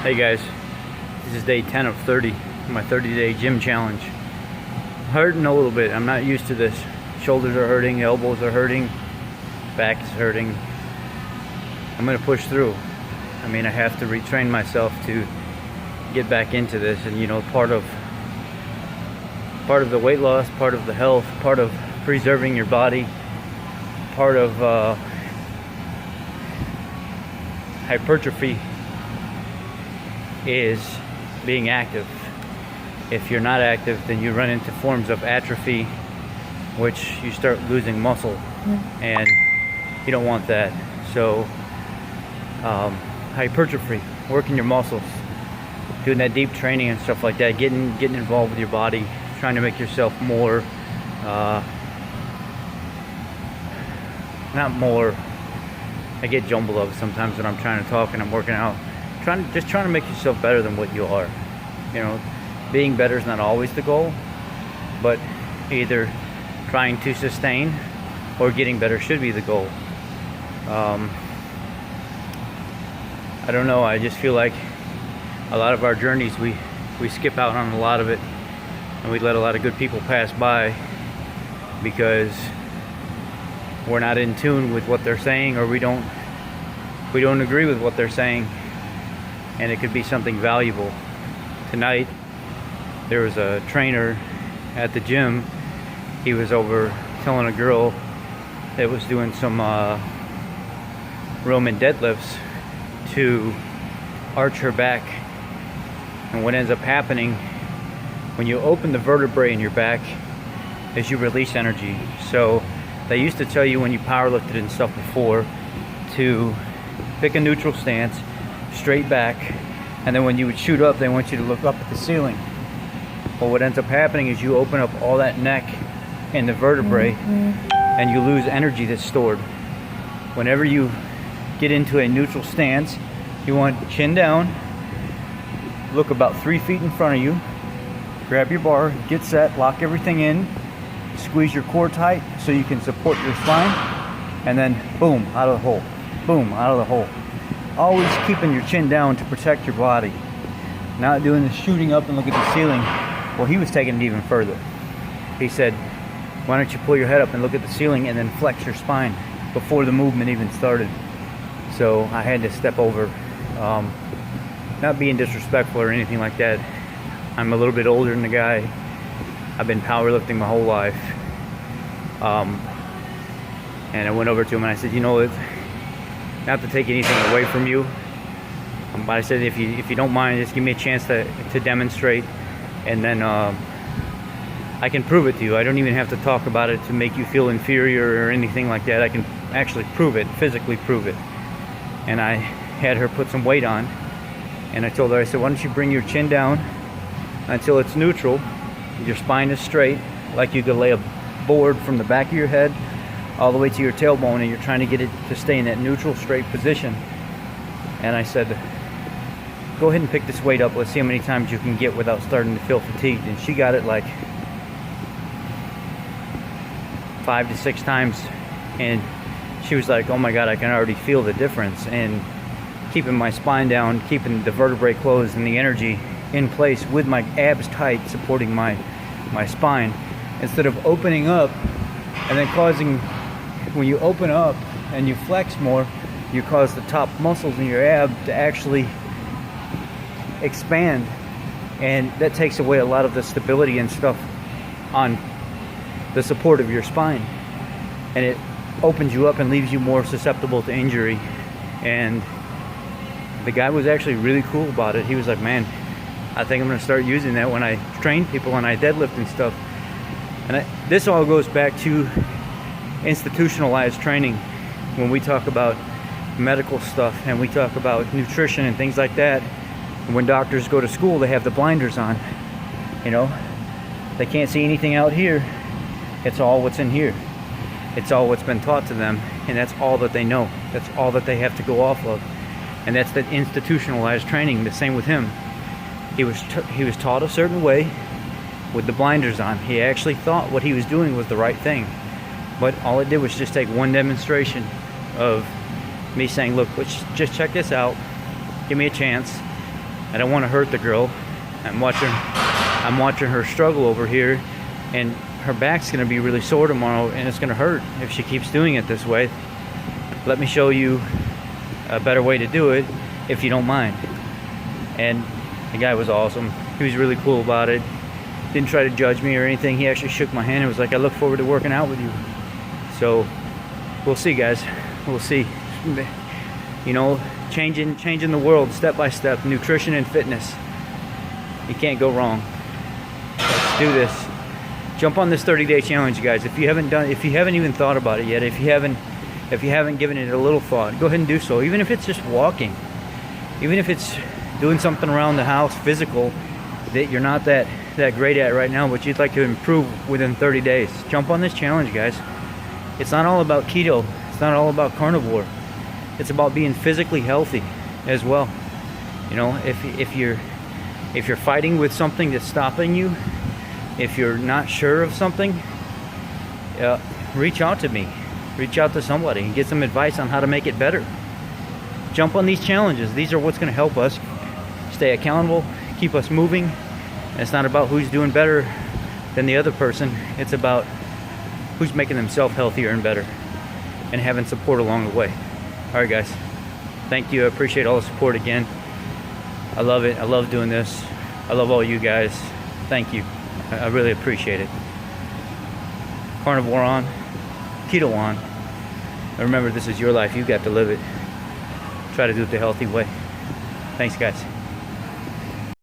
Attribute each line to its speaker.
Speaker 1: Hey guys, this is day 10 of 30, my 30-day gym challenge. Hurting a little bit. I'm not used to this. Shoulders are hurting, elbows are hurting, back is hurting. I'm gonna push through. I mean, I have to retrain myself to get back into this, and you know, part of the weight loss, part of the health, part of preserving your body, part of hypertrophy is being active. If you're not active, then you run into forms of atrophy, which you start losing muscle, and you don't want that. So hypertrophy, working your muscles, doing that deep training and stuff like that, getting involved with your body, trying to make yourself more not more, I get jumbled up sometimes when I'm trying to talk and I'm working out. Just trying to make yourself better than what you are. You know, being better is not always the goal, but either trying to sustain or getting better should be the goal. I don't know, I just feel like a lot of our journeys, we skip out on a lot of it, and we let a lot of good people pass by because we're not in tune with what they're saying, or we don't agree with what they're saying, and it could be something valuable. Tonight there was a trainer at the gym. He was over telling a girl that was doing some Roman deadlifts to arch her back. And what ends up happening when you open the vertebrae in your back is you release energy. So they used to tell you when you powerlifted and stuff before to pick a neutral stance, straight back, and then when you would shoot up, they want you to look up at the ceiling. But what ends up happening is you open up all that neck and the vertebrae, and you lose energy that's stored. Whenever you get into a neutral stance, you want chin down, look about 3 feet in front of you, grab your bar, get set, lock everything in, squeeze your core tight so you can support your spine, and then boom, out of the hole, boom, out of the hole. Always keeping your chin down to protect your body. Not doing the shooting up and look at the ceiling. Well, he was taking it even further. He said, why don't you pull your head up and look at the ceiling and then flex your spine before the movement even started. So I had to step over. Not being disrespectful or anything like that. I'm a little bit older than the guy. I've been powerlifting my whole life. And I went over to him and I said, you know, not to take anything away from you, but I said, if you don't mind, just give me a chance to demonstrate, and then I can prove it to you. I don't even have to talk about it to make you feel inferior or anything like that. I can actually prove it, physically prove it. And I had her put some weight on, and I told her, I said, why don't you bring your chin down until it's neutral, your spine is straight, like you could lay a board from the back of your head all the way to your tailbone, and you're trying to get it to stay in that neutral straight position. And I said, go ahead and pick this weight up, let's see how many times you can get without starting to feel fatigued. And she got it like 5 to 6 times, and she was like, oh my god, I can already feel the difference. And keeping my spine down, keeping the vertebrae closed and the energy in place with my abs tight, supporting my spine, instead of opening up and then causing, when you open up and you flex more, you cause the top muscles in your ab to actually expand, and that takes away a lot of the stability and stuff on the support of your spine, and it opens you up and leaves you more susceptible to injury. And the guy was actually really cool about it. He was like, man, I think I'm going to start using that when I train people and I deadlift and stuff. And this all goes back to institutionalized training. When we talk about medical stuff and we talk about nutrition and things like that, when doctors go to school, they have the blinders on. You know, they can't see anything out here. It's all what's in here. It's all what's been taught to them, and that's all that they know. That's all that they have to go off of. And that's that institutionalized training. The same with him. He was taught a certain way with the blinders on. He actually thought what he was doing was the right thing. But all it did was just take one demonstration of me saying, look, let's just check this out. Give me a chance. I don't want to hurt the girl. I'm watching her struggle over here, and her back's going to be really sore tomorrow, and it's going to hurt if she keeps doing it this way. Let me show you a better way to do it, if you don't mind. And the guy was awesome. He was really cool about it. Didn't try to judge me or anything. He actually shook my hand and was like, I look forward to working out with you. So we'll see, guys. We'll see. You know, changing the world step by step. Nutrition and fitness. You can't go wrong. Let's do this. Jump on this 30-day challenge, guys. If you haven't even thought about it yet, if you haven't given it a little thought, go ahead and do so. Even if it's just walking, even if it's doing something around the house, physical, that you're not that great at right now, but you'd like to improve within 30 days. Jump on this challenge, guys. It's not all about keto. It's not all about carnivore. It's about being physically healthy as well. You know, if you're fighting with something that's stopping you, if you're not sure of something, reach out to me. Reach out to somebody and get some advice on how to make it better. Jump on these challenges. These are what's going to help us stay accountable, keep us moving. And it's not about who's doing better than the other person. It's about who's making themselves healthier and better and having support along the way. All right, guys. Thank you. I appreciate all the support again. I love it. I love doing this. I love all you guys. Thank you. I really appreciate it. Carnivore on, keto on. And remember, this is your life. You got to live it. Try to do it the healthy way. Thanks, guys.